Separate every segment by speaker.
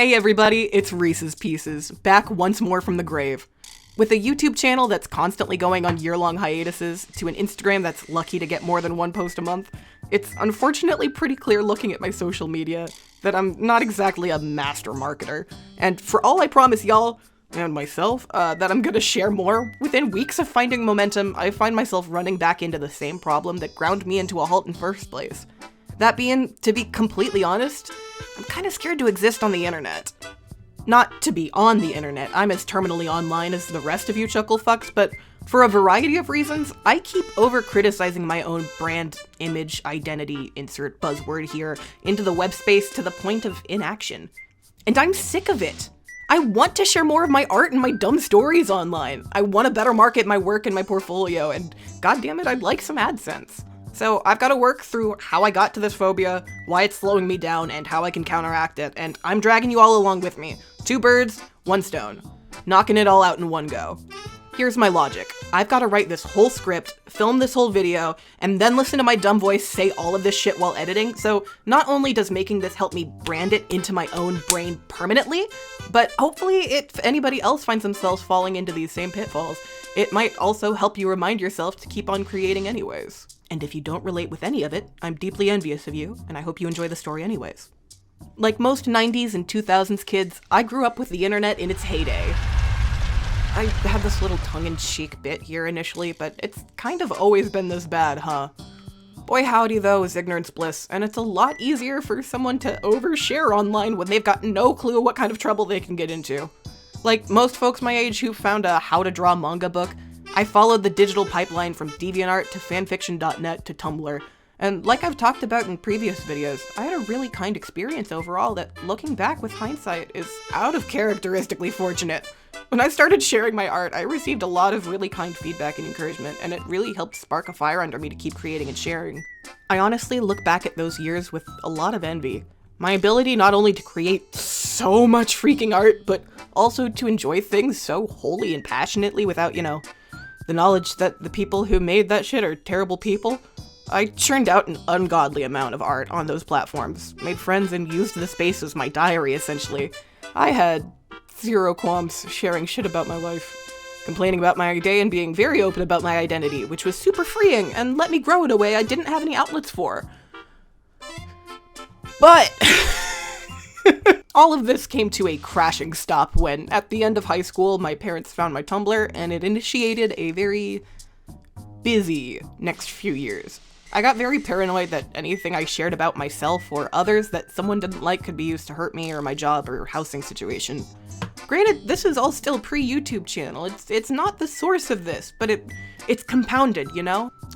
Speaker 1: Hey everybody, it's Rhys's Pieces, back once more from the grave. With a YouTube channel that's constantly going on year-long hiatuses, to an Instagram that's lucky to get more than one post a month, it's unfortunately pretty clear looking at my social media that I'm not exactly a master marketer. And for all I promise y'all, and myself, that I'm gonna share more, within weeks of finding momentum, I find myself running back into the same problem that ground me into a halt in first place. That being, to be completely honest, I'm kinda scared to exist on the internet. Not to be on the internet, I'm as terminally online as the rest of you chuckle fucks, but for a variety of reasons, I keep over-criticizing my own brand, image, identity, insert buzzword here, into the web space to the point of inaction. And I'm sick of it. I want to share more of my art and my dumb stories online. I want to better market my work and my portfolio, and goddammit, I'd like some AdSense. So I've got to work through how I got to this phobia, why it's slowing me down, and how I can counteract it, and I'm dragging you all along with me. 2 birds, 1 stone. Knocking it all out in one go. Here's my logic. I've got to write this whole script, film this whole video, and then listen to my dumb voice say all of this shit while editing, so not only does making this help me brand it into my own brain permanently, but hopefully if anybody else finds themselves falling into these same pitfalls, it might also help you remind yourself to keep on creating anyways. And if you don't relate with any of it, I'm deeply envious of you, and I hope you enjoy the story anyways. Like most 90s and 2000s kids, I grew up with the internet in its heyday. I had this little tongue-in-cheek bit here initially, but it's kind of always been this bad, huh? Boy howdy though is ignorance bliss, and it's a lot easier for someone to overshare online when they've got no clue what kind of trouble they can get into. Like most folks my age who found a how to draw manga book, I followed the digital pipeline from DeviantArt to fanfiction.net to Tumblr, and like I've talked about in previous videos, I had a really kind experience overall that, looking back with hindsight, is out of characteristically fortunate. When I started sharing my art, I received a lot of really kind feedback and encouragement, and it really helped spark a fire under me to keep creating and sharing. I honestly look back at those years with a lot of envy. My ability not only to create so much freaking art, but also to enjoy things so wholly and passionately without, the knowledge that the people who made that shit are terrible people. I churned out an ungodly amount of art on those platforms, made friends and used the space as my diary, essentially. I had zero qualms sharing shit about my life, complaining about my day and being very open about my identity, which was super freeing and let me grow in a way I didn't have any outlets for. But all of this came to a crashing stop when, at the end of high school, my parents found my Tumblr, and it initiated a very busy next few years. I got very paranoid that anything I shared about myself or others that someone didn't like could be used to hurt me or my job or housing situation. Granted, this is all still pre-YouTube channel. It's not the source of this, but it's compounded,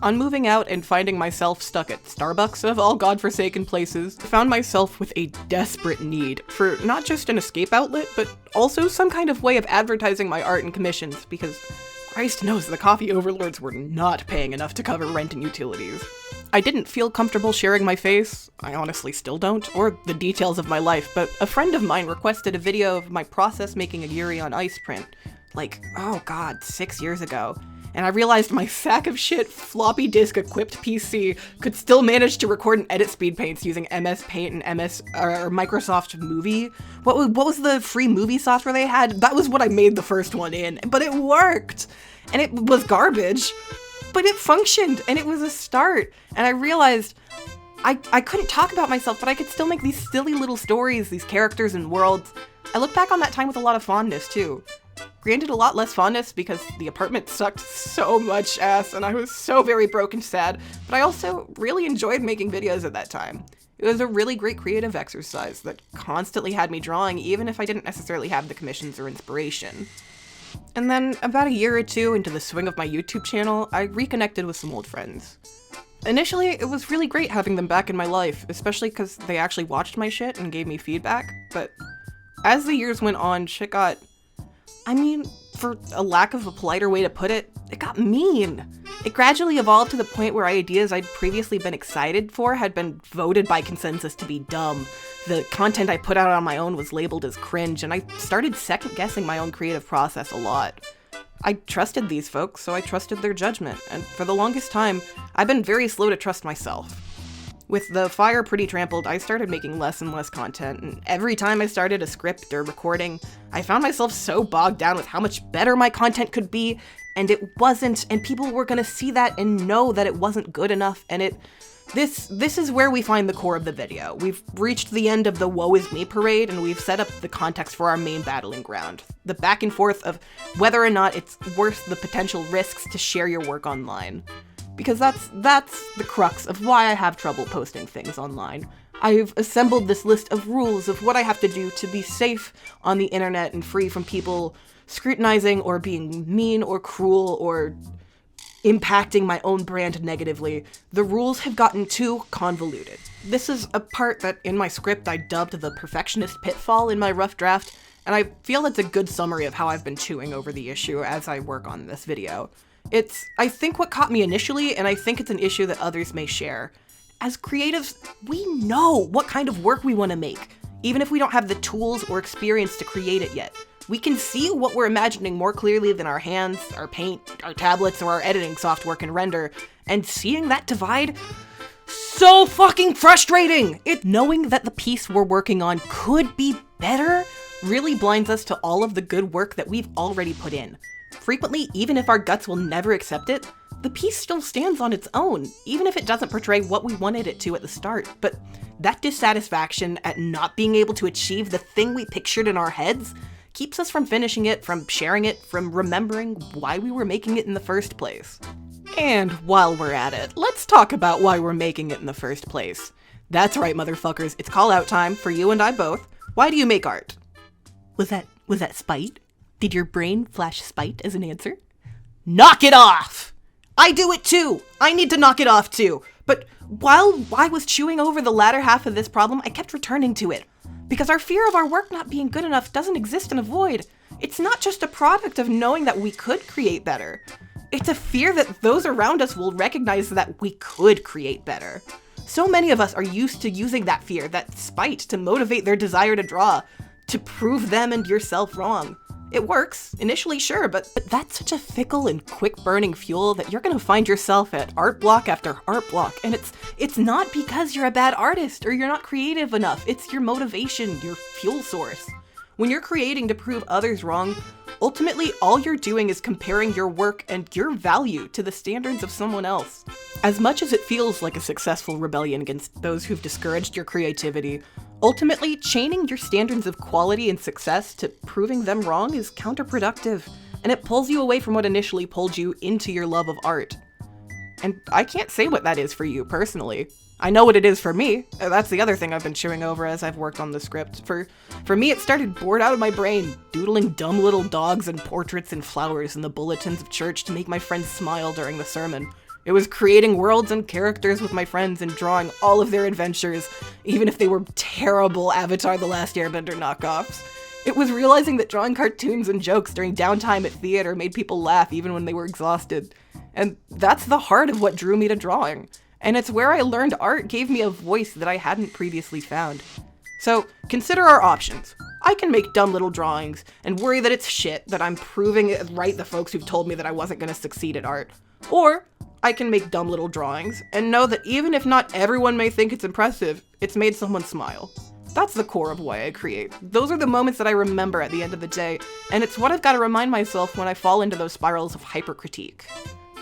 Speaker 1: On moving out and finding myself stuck at Starbucks of all godforsaken places, I found myself with a desperate need for not just an escape outlet, but also some kind of way of advertising my art and commissions, because Christ knows the coffee overlords were not paying enough to cover rent and utilities. I didn't feel comfortable sharing my face, I honestly still don't, or the details of my life, but a friend of mine requested a video of my process making a Yuri on Ice print, 6 years ago. And I realized my sack of shit floppy disk equipped PC could still manage to record and edit speed paints using MS Paint and Microsoft Movie. What was the free movie software they had? That was what I made the first one in, but it worked! And it was garbage, but it functioned, and it was a start. And I realized I couldn't talk about myself, but I could still make these silly little stories, these characters and worlds. I look back on that time with a lot of fondness, too. Granted, a lot less fondness because the apartment sucked so much ass and I was so very broke and sad, but I also really enjoyed making videos at that time. It was a really great creative exercise that constantly had me drawing even if I didn't necessarily have the commissions or inspiration. And then, about a year or two into the swing of my YouTube channel, I reconnected with some old friends. Initially, it was really great having them back in my life, especially because they actually watched my shit and gave me feedback, but as the years went on, shit got, for a lack of a politer way to put it, it got mean. It gradually evolved to the point where ideas I'd previously been excited for had been voted by consensus to be dumb. The content I put out on my own was labeled as cringe, and I started second-guessing my own creative process a lot. I trusted these folks, so I trusted their judgment, and for the longest time, I've been very slow to trust myself. With the fire pretty trampled, I started making less and less content, and every time I started a script or recording, I found myself so bogged down with how much better my content could be, and it wasn't, and people were gonna see that and know that it wasn't good enough, and this is where we find the core of the video. We've reached the end of the woe is me parade, and we've set up the context for our main battling ground. The back and forth of whether or not it's worth the potential risks to share your work online. Because that's the crux of why I have trouble posting things online. I've assembled this list of rules of what I have to do to be safe on the internet and free from people scrutinizing or being mean or cruel or impacting my own brand negatively. The rules have gotten too convoluted. This is a part that in my script I dubbed the perfectionist pitfall in my rough draft, and I feel it's a good summary of how I've been chewing over the issue as I work on this video. It's, I think, what caught me initially, and I think it's an issue that others may share. As creatives, we know what kind of work we want to make, even if we don't have the tools or experience to create it yet. We can see what we're imagining more clearly than our hands, our paint, our tablets, or our editing software can render, and seeing that divide, so fucking frustrating! Knowing that the piece we're working on could be better really blinds us to all of the good work that we've already put in. Frequently, even if our guts will never accept it, the piece still stands on its own, even if it doesn't portray what we wanted it to at the start. But that dissatisfaction at not being able to achieve the thing we pictured in our heads keeps us from finishing it, from sharing it, from remembering why we were making it in the first place. And while we're at it, let's talk about why we're making it in the first place. That's right, motherfuckers, it's call-out time for you and I both. Why do you make art? Was that spite? Did your brain flash spite as an answer? Knock it off! I do it too! I need to knock it off too! But while I was chewing over the latter half of this problem, I kept returning to it. Because our fear of our work not being good enough doesn't exist in a void. It's not just a product of knowing that we could create better. It's a fear that those around us will recognize that we could create better. So many of us are used to using that fear, that spite, to motivate their desire to draw, to prove them and yourself wrong. It works, initially sure, but that's such a fickle and quick-burning fuel that you're gonna find yourself at art block after art block, and it's not because you're a bad artist or you're not creative enough, it's your motivation, your fuel source. When you're creating to prove others wrong, ultimately all you're doing is comparing your work and your value to the standards of someone else. As much as it feels like a successful rebellion against those who've discouraged your creativity, ultimately chaining your standards of quality and success to proving them wrong is counterproductive, and it pulls you away from what initially pulled you into your love of art. And I can't say what that is for you personally. I know what it is for me. That's the other thing I've been chewing over as I've worked on the script. For me, it started bored out of my brain, doodling dumb little dogs and portraits and flowers in the bulletins of church to make my friends smile during the sermon. It was creating worlds and characters with my friends and drawing all of their adventures, even if they were terrible Avatar: The Last Airbender knockoffs. It was realizing that drawing cartoons and jokes during downtime at theater made people laugh even when they were exhausted. And that's the heart of what drew me to drawing. And it's where I learned art gave me a voice that I hadn't previously found. So, consider our options. I can make dumb little drawings and worry that it's shit, that I'm proving it right the folks who've told me that I wasn't gonna succeed at art. Or, I can make dumb little drawings and know that even if not everyone may think it's impressive, it's made someone smile. That's the core of why I create. Those are the moments that I remember at the end of the day, and it's what I've got to remind myself when I fall into those spirals of hypercritique.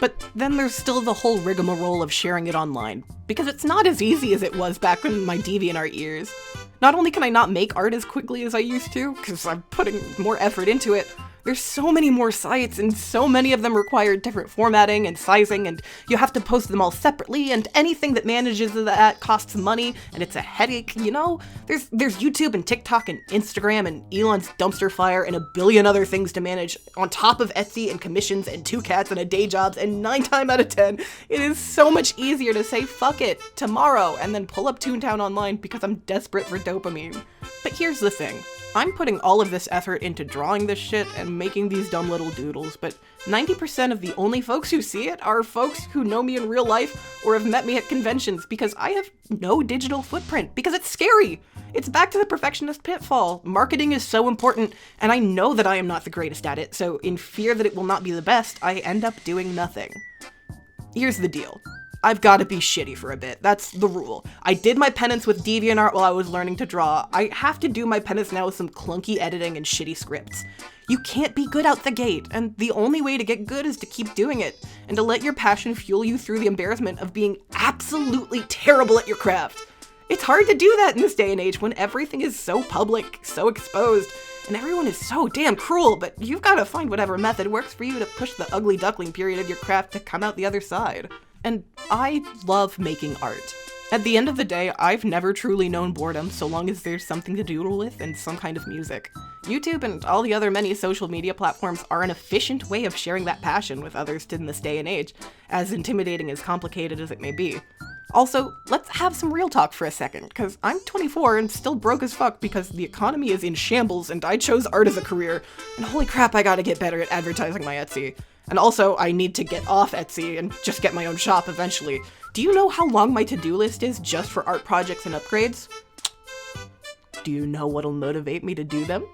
Speaker 1: But then there's still the whole rigmarole of sharing it online, because it's not as easy as it was back in my DeviantArt years. Not only can I not make art as quickly as I used to, because I'm putting more effort into it, there's so many more sites, and so many of them require different formatting and sizing, and you have to post them all separately, and anything that manages that costs money, and it's a headache, you know? There's YouTube and TikTok and Instagram and Elon's dumpster fire and a billion other things to manage, on top of Etsy and commissions and 2 cats and a day job, and 9 times out of 10, it is so much easier to say fuck it, tomorrow, and then pull up Toontown online because I'm desperate for dopamine. But here's the thing. I'm putting all of this effort into drawing this shit and making these dumb little doodles, but 90% of the only folks who see it are folks who know me in real life or have met me at conventions, because I have no digital footprint, because it's scary. It's back to the perfectionist pitfall. Marketing is so important, and I know that I am not the greatest at it, so in fear that it will not be the best, I end up doing nothing. Here's the deal. I've got to be shitty for a bit. That's the rule. I did my penance with DeviantArt while I was learning to draw. I have to do my penance now with some clunky editing and shitty scripts. You can't be good out the gate, and the only way to get good is to keep doing it, and to let your passion fuel you through the embarrassment of being absolutely terrible at your craft. It's hard to do that in this day and age when everything is so public, so exposed, and everyone is so damn cruel, but you've got to find whatever method works for you to push the ugly duckling period of your craft to come out the other side. And I love making art. At the end of the day, I've never truly known boredom so long as there's something to doodle with and some kind of music. YouTube and all the other many social media platforms are an efficient way of sharing that passion with others in this day and age, as intimidating as complicated as it may be. Also, let's have some real talk for a second, because I'm 24 and still broke as fuck because the economy is in shambles and I chose art as a career, and holy crap, I gotta get better at advertising my Etsy. And also, I need to get off Etsy and just get my own shop eventually. Do you know how long my to-do list is just for art projects and upgrades? Do you know what'll motivate me to do them?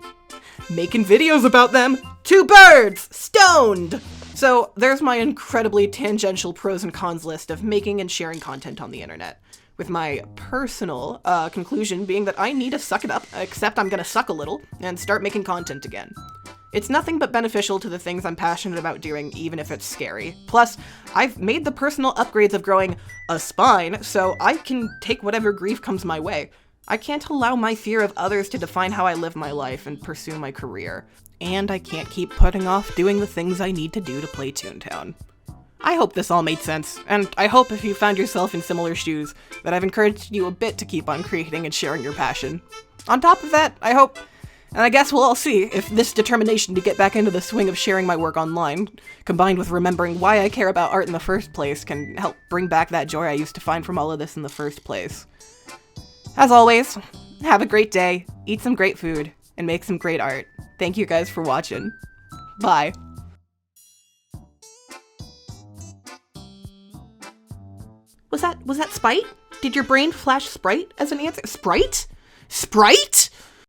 Speaker 1: Making videos about them! 2 birds! Stoned! So there's my incredibly tangential pros and cons list of making and sharing content on the internet. With my personal conclusion being that I need to suck it up, accept I'm gonna suck a little, and start making content again. It's nothing but beneficial to the things I'm passionate about doing, even if it's scary. Plus, I've made the personal upgrades of growing a spine, so I can take whatever grief comes my way. I can't allow my fear of others to define how I live my life and pursue my career. And I can't keep putting off doing the things I need to do to play Toontown. I hope this all made sense, and I hope if you found yourself in similar shoes, that I've encouraged you a bit to keep on creating and sharing your passion. On top of that, I hope, and I guess we'll all see, if this determination to get back into the swing of sharing my work online, combined with remembering why I care about art in the first place, can help bring back that joy I used to find from all of this in the first place. As always, have a great day, eat some great food, and make some great art. Thank you guys for watching. Bye. Was that Sprite? Did your brain flash Sprite as an answer? Sprite? Sprite?